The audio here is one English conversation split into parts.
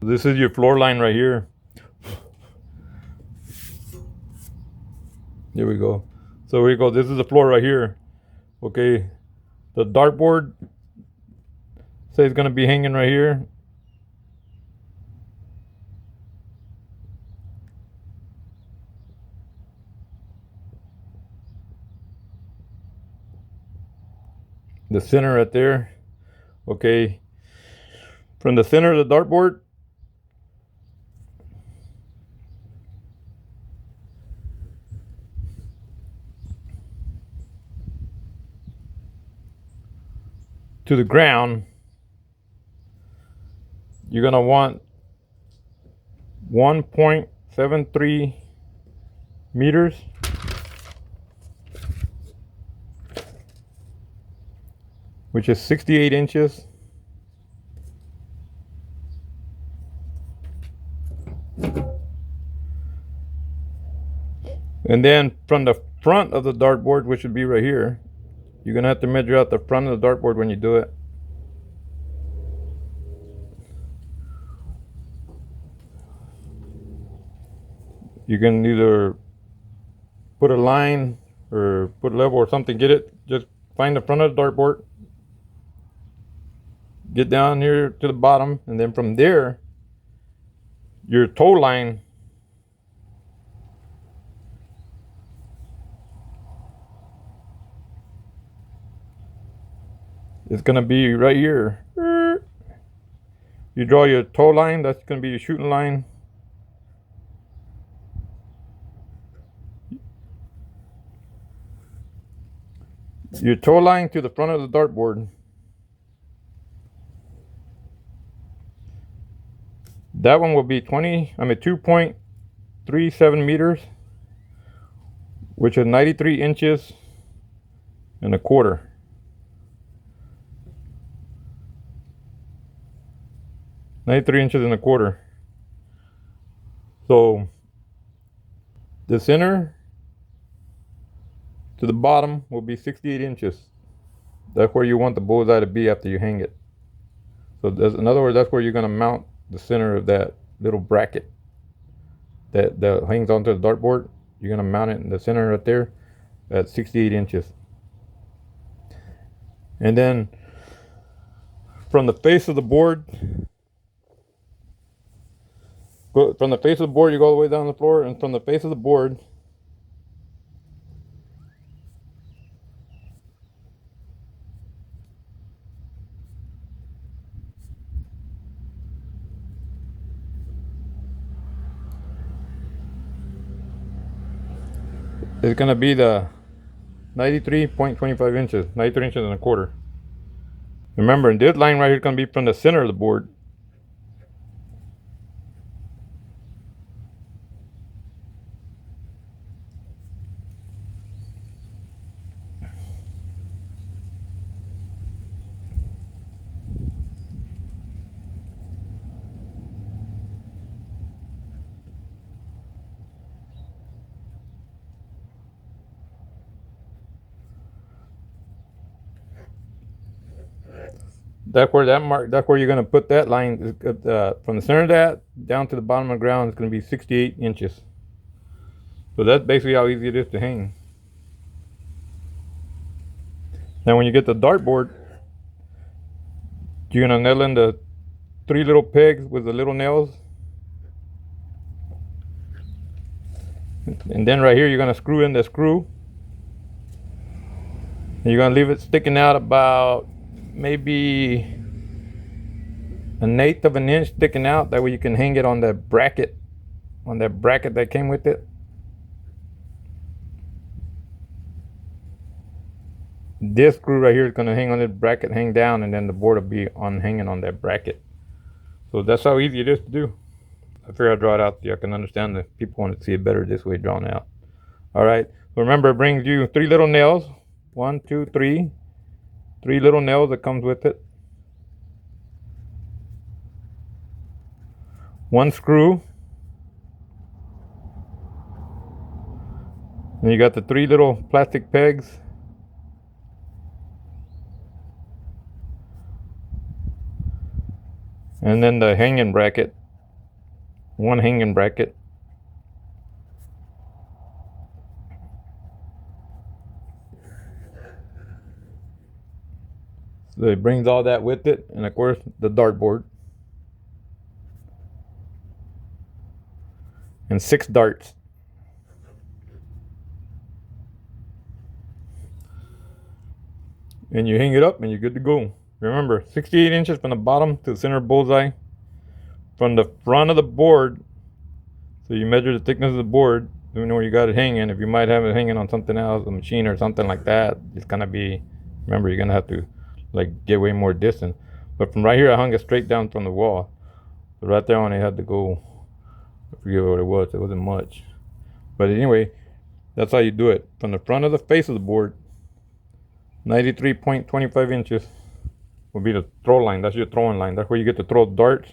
This is your floor line right here. Here we go. So here we go. This is the floor right here. Okay. The dartboard say it's gonna be hanging right here. The center right there. Okay. From the center of the dartboard, to the ground, you're gonna want 1.73 meters. Which is 68 inches. And then from the front of the dartboard, which would be right here, you're gonna have to measure out the front of the dartboard when you do it. You can either put a line or put a level or something. Get it, just find the front of the dartboard, get down here to the bottom, and then from there, your toe line is gonna be right here. You draw your toe line, that's gonna be your shooting line. Your toe line to the front of the dartboard. That one will be 2.37 meters, which is 93 inches and a quarter. So the center to the bottom will be 68 inches. That's where you want the bullseye to be after you hang it. So in other words, that's where you're gonna mount the center of that little bracket that hangs onto the dartboard. You're gonna mount it in the center right there at 68 inches. And then from the face of the board, you go all the way down the floor, and from the face of the board, it's gonna be the 93.25 inches, 93 inches and a quarter. Remember, this line right here is gonna be from the center of the board. That's where you're gonna put that line. From the center of that down to the bottom of the ground is gonna be 68 inches. So that's basically how easy it is to hang. Now when you get the dartboard, you're gonna nail in the 3 little pegs with the little nails. And then right here you're gonna screw in the screw. And you're gonna leave it sticking out about maybe 1/8 of an inch sticking out. That way you can hang it on that bracket that came with it. This screw right here is gonna hang on this bracket, hang down, and then the board will be hanging on that bracket. So that's how easy it is to do. I figured I'd draw it out so you can understand that people want to see it better this way drawn out. All right. So remember, it brings you 3 little nails. 1, 2, 3. 3 little nails that comes with it. 1 screw. And you got the 3 little plastic pegs. And then the hanging bracket one hanging bracket. So it brings all that with it, and of course the dartboard. And 6 darts. And you hang it up and you're good to go. Remember, 68 inches from the bottom to the center bullseye. From the front of the board, so you measure the thickness of the board, you know where you got it hanging. If you might have it hanging on something else, a machine or something like that, it's gonna be, remember, you're gonna have to like get way more distance. But from right here, I hung it straight down from the wall. So right there when I had to go, I forget what it was, it wasn't much. But anyway, that's how you do it. From the front of the face of the board, 93.25 inches will be the throw line. That's your throwing line. That's where you get to throw darts.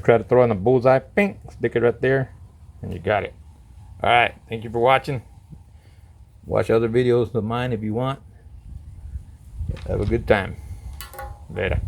Try to throw in a bullseye, ping, stick it right there, and you got it. Alright, thank you for watching. Watch other videos of mine if you want. Have a good time. Later.